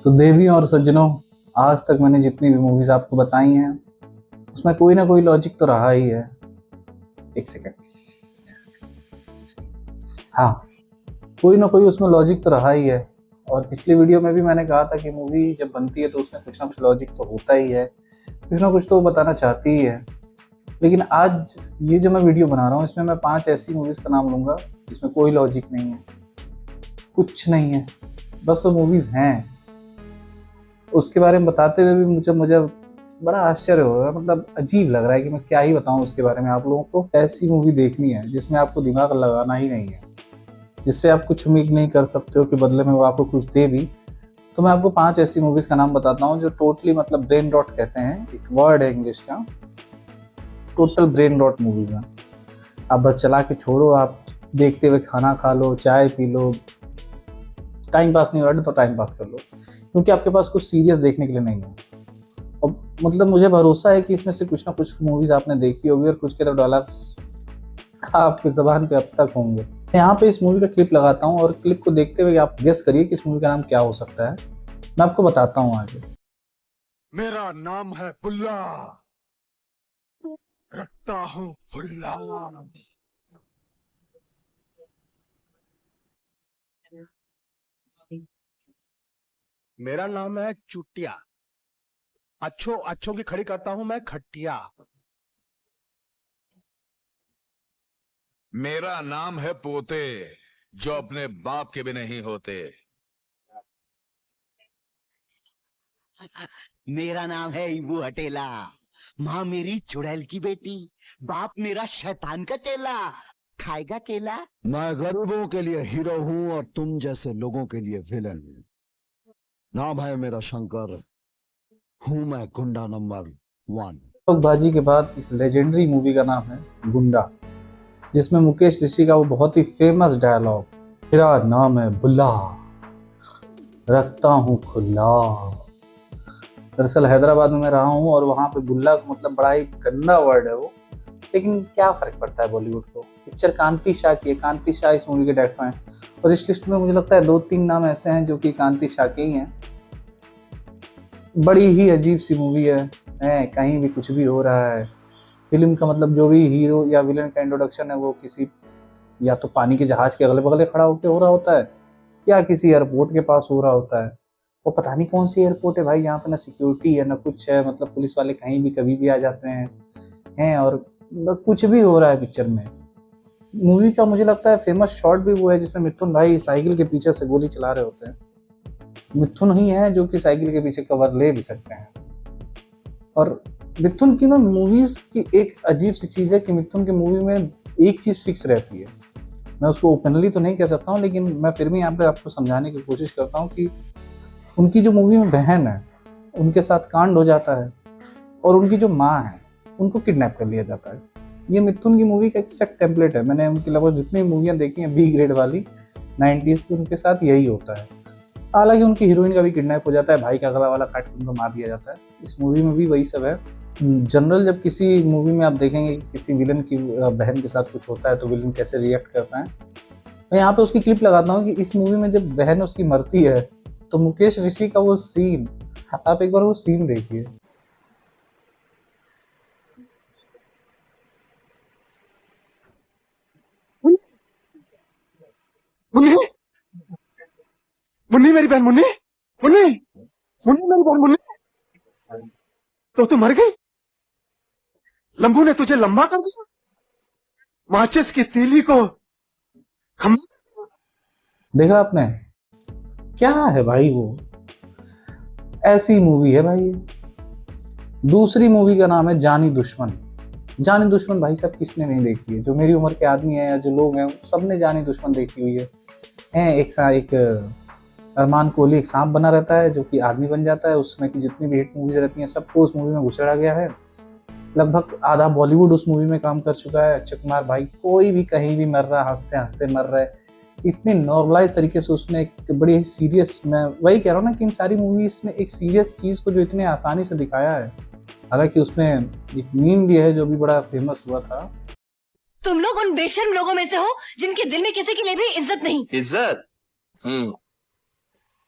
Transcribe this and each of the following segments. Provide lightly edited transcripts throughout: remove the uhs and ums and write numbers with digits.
तो देवी और सज्जनों, आज तक मैंने जितनी भी मूवीज आपको बताई हैं उसमें कोई ना कोई लॉजिक तो रहा ही है। एक सेकेंड। हाँ, कोई ना कोई उसमें लॉजिक तो रहा ही है। और पिछली वीडियो में भी मैंने कहा था कि मूवी जब बनती है तो उसमें कुछ ना कुछ लॉजिक तो होता ही है, कुछ ना कुछ तो वो बताना चाहती ही है। लेकिन आज ये जो मैं वीडियो बना रहा हूँ इसमें मैं 5 ऐसी मूवीज का नाम लूंगा जिसमें कोई लॉजिक नहीं है, कुछ नहीं है, बस वो मूवीज हैं। उसके बारे में बताते हुए भी मुझे मुझे बड़ा आश्चर्य हो रहा है, मतलब अजीब लग रहा है कि मैं क्या ही बताऊं उसके बारे में। आप लोगों को ऐसी मूवी देखनी है जिसमें आपको दिमाग लगाना ही नहीं है, जिससे आप कुछ उम्मीद नहीं कर सकते हो कि बदले में वो आपको कुछ दे भी। तो मैं आपको 5 ऐसी मूवीज का नाम बताता हूँ जो टोटली, मतलब ब्रेन रॉट कहते हैं, एक वर्ड है इंग्लिश का, टोटल ब्रेन रॉट मूवीज हैं। आप बस चला के छोड़ो, आप देखते हुए खाना खा लो, चाय पी लो, टाइम पास नहीं हो रहा तो टाइम पास कर लो, क्योंकि आपके पास कुछ सीरियस देखने के लिए नहीं है। और मतलब मुझे भरोसा है कि इसमें से कुछ ना कुछ मूवीज आपने देखी होगी और कुछ के तो डायलॉग्स आपकी जबान पे अब तक होंगे। यहाँ पे इस मूवी का क्लिप लगाता हूँ और क्लिप को देखते हुए आप गेस करिए कि इस मूवी का नाम क्या हो सकता है। मैं आपको बताता हूँ आगे। मेरा नाम है बुल्ला, रखता हूँ फुल्ला। मेरा नाम है चुटिया, अच्छों अच्छों की खड़ी करता हूँ मैं खटिया। मेरा नाम है पोते, जो अपने बाप के भी नहीं होते। मेरा नाम है इबू हटेला, माँ मेरी चुड़ैल की बेटी, बाप मेरा शैतान का चेला। खाएगा केला। मैं गरीबों के लिए हीरो हूं और तुम जैसे लोगों के लिए विलन। नाम है मेरा शंकर, हूं मैं गुंडा नंबर 1। बाजी के बाद इस लेजेंडरी मूवी का नाम है गुंडा, जिसमें मुकेश ऋषि का वो बहुत ही फेमस डायलॉग, मेरा नाम है बुल्ला, रखता हूँ खुला। दरअसल हैदराबाद में मैं रहा हूँ और वहाँ पे बुल्ला मतलब बड़ा ही गंदा वर्ड है वो, लेकिन क्या फर्क पड़ता है बॉलीवुड को। पिक्चर कांति शाह की है, कांति शाह इस मूवी के डायरेक्टर हैं और इस लिस्ट में मुझे लगता है 2-3 नाम ऐसे हैं जो कि कांति शाह के ही हैं। बड़ी ही अजीब सी मूवी है, कहीं भी कुछ भी हो रहा है। फिल्म का मतलब जो भी हीरो या विलन का इंट्रोडक्शन है वो किसी या तो पानी के जहाज के अगले बगले खड़ा होकर हो रहा होता है या किसी एयरपोर्ट के पास हो रहा होता है। वो पता नहीं कौन सी एयरपोर्ट है भाई, यहाँ पे ना सिक्योरिटी है ना कुछ है, मतलब पुलिस वाले कहीं भी कभी भी आ जाते हैं और कुछ भी हो रहा है पिक्चर में। मूवी का मुझे लगता है फेमस शॉट भी वो है जिसमें मिथुन भाई साइकिल के पीछे से गोली चला रहे होते हैं। मिथुन ही है जो कि साइकिल के पीछे कवर ले भी सकते हैं। और मिथुन की ना मूवीज की एक अजीब सी चीज है कि मिथुन की मूवी में एक चीज फिक्स रहती है। मैं उसको ओपनली तो नहीं कह सकता हूँ, लेकिन मैं फिर भी यहाँ पे आपको समझाने की कोशिश करता हूँ कि उनकी जो मूवी में बहन है उनके साथ कांड हो जाता है और उनकी जो माँ है उनको किडनैप कर लिया जाता है। ये मिथुन की मूवी का एक्जैक्ट टेम्पलेट है। मैंने उनकी लगभग जितनी मूवियाँ देखी हैं बी ग्रेड वाली 90s की, उनके साथ यही होता है। हालांकि उनकी हीरोइन का भी किडनैप हो जाता है, भाई का गला वाला काट के उनको मार दिया जाता है। इस मूवी में भी वही सब है। जनरल जब किसी मूवी में आप देखेंगे कि किसी विलन की बहन के साथ कुछ होता है तो विलन कैसे रिएक्ट करता है। मैं यहाँ पे उसकी क्लिप लगाता हूँ कि इस मूवी में जब बहन उसकी मरती है तो मुकेश ऋषि का वो सीन, आप एक बार वो सीन देखिए। मुन्नी, मुन्नी मेरी बहन, मुन्नी, मुन्नी, मुन्नी मेरी बहन, मुन्नी। तो तू मर गई? लंबू ने तुझे लंबा कर दिया? माचिस की तीली को हम। देखा आपने क्या है भाई, वो ऐसी मूवी है भाई। दूसरी मूवी का नाम है जानी दुश्मन। जानी दुश्मन भाई साहब किसने नहीं देखी है? जो मेरी उम्र के आदमी है या जो लोग हैं सबने जानी दुश्मन देखी हुई है। एक अरमान कोहली एक सांप बना रहता है जो कि आदमी बन जाता है। उसमें की जितनी भी हिट मूवीज रहती हैं सबको उस मूवी में घुसेड़ा गया है। लगभग आधा बॉलीवुड उस मूवी में काम कर चुका है। अक्षय कुमार भाई कोई भी कहीं भी मर रहा है, हंसते हंसते मर रहा है। इतनी नॉर्मलाइज तरीके से उसने एक बड़ी सीरियस, मैं वही कह रहा हूँ ना कि इन सारी मूवीज ने एक सीरियस चीज को जो इतने आसानी से दिखाया है। हालांकि उसमें एक मीम भी है जो भी बड़ा फेमस हुआ था। तुम लोग उन बेशर्म लोगों में से हो जिनके दिल में किसी के लिए भी इज्जत नहीं। इज्जत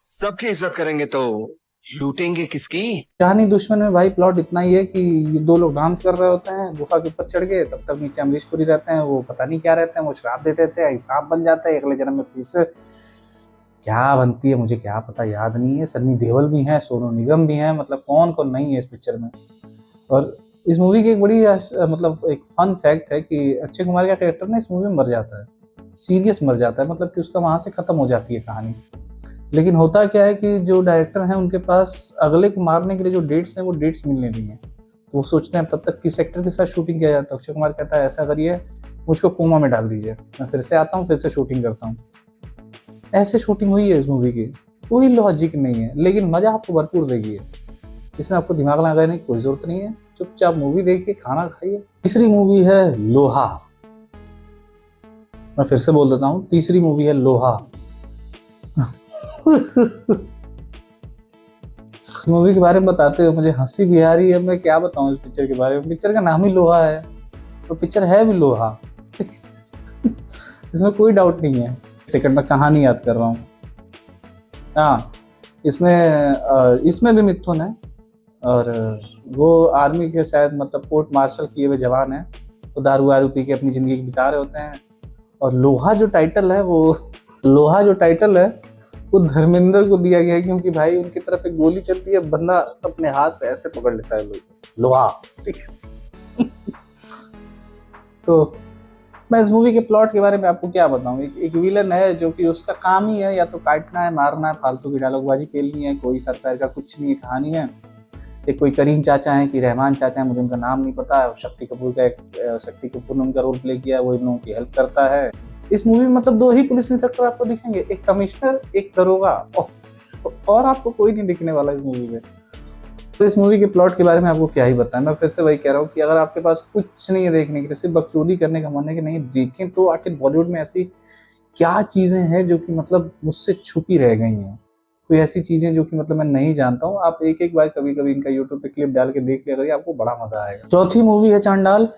सबकी इज्जत करेंगे तो लूटेंगे किसकी? कहानी दुश्मन में भाई प्लॉट इतना ही है कि ये दो लोग डांस कर रहे होते हैं, गुफा के ऊपर चढ़ गए, तब तक नीचे अमरीश पुरी रहते हैं, वो पता नहीं क्या रहते हैं, वो शराब दे देते हैं, सांप बन जाता है, अगले जन्म में फिर से क्या बनती है मुझे क्या पता, याद नहीं है। सन्नी देओल भी है, सोनू निगम भी है, मतलब कौन कौन नहीं है इस पिक्चर में। और इस मूवी की एक बड़ी मतलब एक फन फैक्ट है कि अक्षय कुमार का कैरेक्टर ना इस मूवी में मर जाता है, सीरियस मर जाता है, मतलब कि उसका वहां से खत्म हो जाती है कहानी। लेकिन होता क्या है कि जो डायरेक्टर हैं उनके पास अगले को मारने के लिए जो डेट्स हैं वो डेट्स मिलने नहीं है, तो वो सोचते हैं तब तक किस एक्टर के साथ शूटिंग किया जाता है। अक्षय कुमार कहता है ऐसा करिए, मुझको कोमा में डाल दीजिए, मैं फिर से आता हूँ, फिर से शूटिंग करता हूँ। ऐसे शूटिंग हुई है इस मूवी की, कोई लॉजिक नहीं है, लेकिन मजा आपको भरपूर देगी है। इसमें आपको दिमाग लगाने की कोई जरूरत नहीं है, चुपचाप मूवी देखिए, खाना खाइए। तीसरी मूवी है लोहा। मैं फिर से बोल देता हूँ, तीसरी मूवी है लोहा। मूवी के बारे में बताते हो मुझे हंसी भी आ रही है, मैं क्या बताऊं इस पिक्चर के बारे में। पिक्चर का नाम ही लोहा है, तो पिक्चर है भी लोहा। इसमें कोई डाउट नहीं है। सेकंड में कहानी याद कर रहा हूँ। हाँ, इसमें भी मिथुन है, और वो आर्मी के शायद मतलब कोर्ट मार्शल किए हुए जवान है, तो दारू वारू पी के अपनी जिंदगी बिता रहे होते हैं। और लोहा जो टाइटल है वो धर्मेंद्र को दिया गया है, क्योंकि भाई उनकी तरफ एक गोली चलती है, बंदा अपने हाथ पे ऐसे पकड़ लेता है लोहा, ठीक है। तो मैं इस मूवी के प्लॉट के बारे में आपको क्या बताऊं। एक विलन है जो कि उसका काम ही है या तो काटना है, मारना है, फालतू की डायलॉगबाजी खेलनी है, कोई सर पैर का कुछ नहीं है कहानी में। एक कोई करीम चाचा है कि रहमान चाचा है, मुझे उनका नाम नहीं पता है। शक्ति कपूर ने उनका रोल प्ले किया, वो इन लोगों की हेल्प करता है। इस मूवी में मतलब दो ही पुलिस इंस्पेक्टर आपको दिखेंगे, एक कमिश्नर, एक दरोगा, और आपको कोई नहीं दिखने वाला इस मूवी में। तो इस मूवी के प्लॉट के बारे में आपको क्या ही बताएं। मैं फिर से वही कह रहा हूँ कि अगर आपके पास कुछ नहीं है देखने के लिए, सिर्फ बकचोदी करने का मन है कि नहीं देखें, तो आखिर बॉलीवुड में ऐसी क्या चीजें हैं जो कि मतलब मुझसे छुपी रह गई हैं, कोई ऐसी चीजें जो कि मतलब मैं नहीं जानता हूँ। आप एक बार कभी कभी इनका यूट्यूब पे क्लिप डाल के देख लिया करिए, आपको बड़ा मजा आएगा। चौथी मूवी है चांडाल।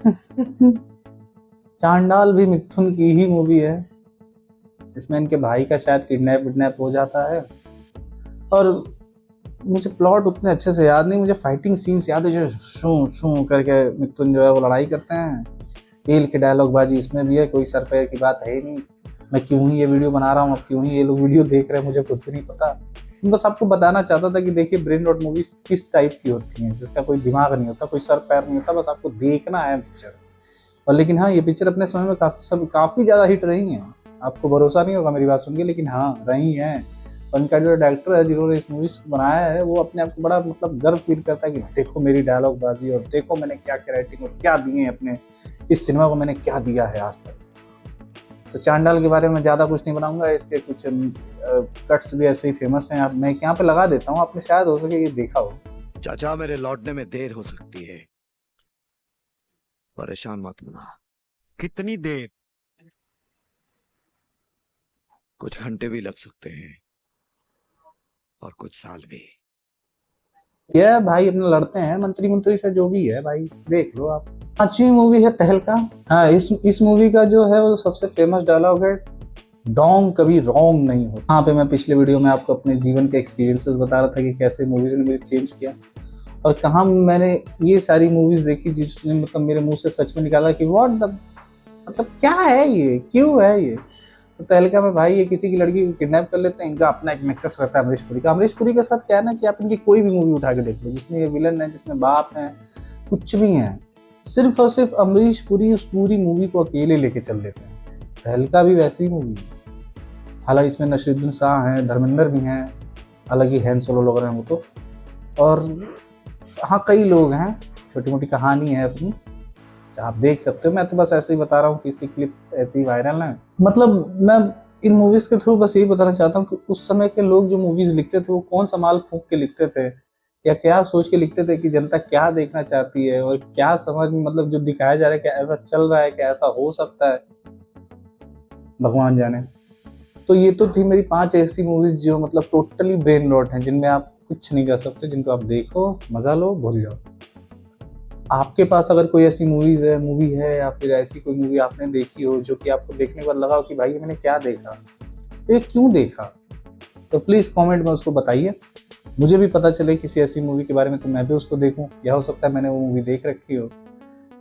चांडाल भी मिथुन की ही मूवी है। इसमें इनके भाई का शायद किडनैप हो जाता है, और मुझे प्लॉट उतने अच्छे से याद नहीं, मुझे फाइटिंग सीन्स याद है जो शू करके मिथुन जो है वो लड़ाई करते हैं। तेल के डायलॉग बाजी इसमें भी है, कोई सर पैर की बात है ही नहीं। मैं क्यों ही ये वीडियो बना रहा हूँ, अब क्यों ही ये लोग वीडियो देख रहे हैं, मुझे खुद भी नहीं पता। बस आपको बताना चाहता था कि देखिए ब्रेन रॉट मूवीज किस टाइप की होती हैं, जिसका कोई दिमाग नहीं होता, कोई सर पैर नहीं होता, बस आपको देखना है पिक्चर। और लेकिन हाँ, ये पिक्चर अपने समय में काफी ज्यादा हिट रही हैं। आपको भरोसा नहीं होगा मेरी बात सुन के, लेकिन हाँ रही हैं। और इनका जो डायरेक्टर है जिन्होंने इस मूवी को बनाया है, वो अपने आप को बड़ा मतलब गर्व फील करता है कि देखो मेरी डायलॉग बाजी, और देखो मैंने क्या राइटिंग और क्या दिए हैं अपने इस सिनेमा को, मैंने क्या दिया है आज तक। तो चांडाल के बारे में ज्यादा कुछ नहीं बनाऊंगा, इसके कुछ कट्स भी ऐसे ही फेमस हैं। मैं यहाँ पे लगा देता हूँ, आपने शायद हो सके ये देखा हो। चाचा, मेरे लौटने में देर हो सकती है, परेशान मत होना। कितनी देर? कुछ घंटे भी लग सकते हैं और कुछ साल भी। ये भाई अपने लड़ते हैं मंत्री से, जो भी है भाई देख लो आप। पांचवी मूवी है तहलका। हाँ, इस मूवी का जो है वो सबसे फेमस डायलॉग है, डोंग कभी रॉन्ग नहीं हो। यहाँ पे मैं पिछले वीडियो में आपको अपने जीवन के एक्सपीरियंसेस बता रहा था कि कैसे मूवीज ने मुझे चेंज किया, और कहाँ मैंने ये सारी मूवीज देखी जिसने मतलब मेरे मुंह से सच में निकाला कि व्हाट द, मतलब क्या है ये, क्यों है ये। तो तहलका में भाई ये किसी की लड़की को किडनैप कर लेते हैं, इनका अपना एक मिक्सअप रहता है अमरीश पुरी का। अमरीश पुरी के साथ क्या है ना कि आप इनकी कोई भी मूवी उठा के देख लो, जिसमें ये विलन है, जिसमें बाप है, कुछ भी है, सिर्फ और सिर्फ अमरीश पुरी उस पूरी मूवी को अकेले लेके चल देते हैं। तहलका भी वैसी ही मूवी है, हालांकि इसमें नसीरुद्दीन शाह हैं, धर्मेंद्र भी हैं, हालांकि हैन सोलो लोग हैं वो तो, और हाँ कई लोग हैं, छोटी मोटी कहानी है अपनी, आप देख सकते हो। मैं तो बस ऐसे ही बता रहा हूँ कि इसकी क्लिप्स ऐसे ही वायरल हैं। मतलब मैं इन मूवीज के थ्रू बस यही बताना चाहता हूँ कि उस समय के लोग जो मूवीज लिखते थे वो कौन सा माल फूंक के लिखते थे, या क्या सोच के लिखते थे कि जनता क्या देखना चाहती है, और क्या समझ में मतलब जो दिखाया जा रहा है क्या ऐसा चल रहा है, क्या ऐसा हो सकता है, भगवान जाने। तो ये तो थी मेरी 5 ऐसी मूवीज जो मतलब टोटली ब्रेन रॉट हैं, जिनमें आप कुछ नहीं कर सकते, जिनको आप देखो, मजा लो, भूल जाओ। आपके पास अगर कोई ऐसी मूवी है या फिर ऐसी कोई मूवी आपने देखी हो जो कि आपको देखने पर लगा हो कि भाई मैंने क्या देखा, ये क्यों देखा, तो प्लीज़ कमेंट में उसको बताइए, मुझे भी पता चले किसी ऐसी मूवी के बारे में तो मैं भी उसको देखूं, या हो सकता है मैंने वो मूवी देख रखी हो।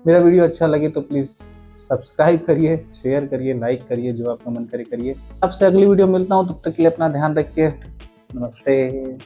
मेरा वीडियो अच्छा लगे तो प्लीज़ सब्सक्राइब करिए, शेयर करिए, लाइक करिए, जो आपका मन करे करिए। आपसे अगली वीडियो मिलता हूँ, तब तक के लिए अपना ध्यान रखिए। नमस्ते।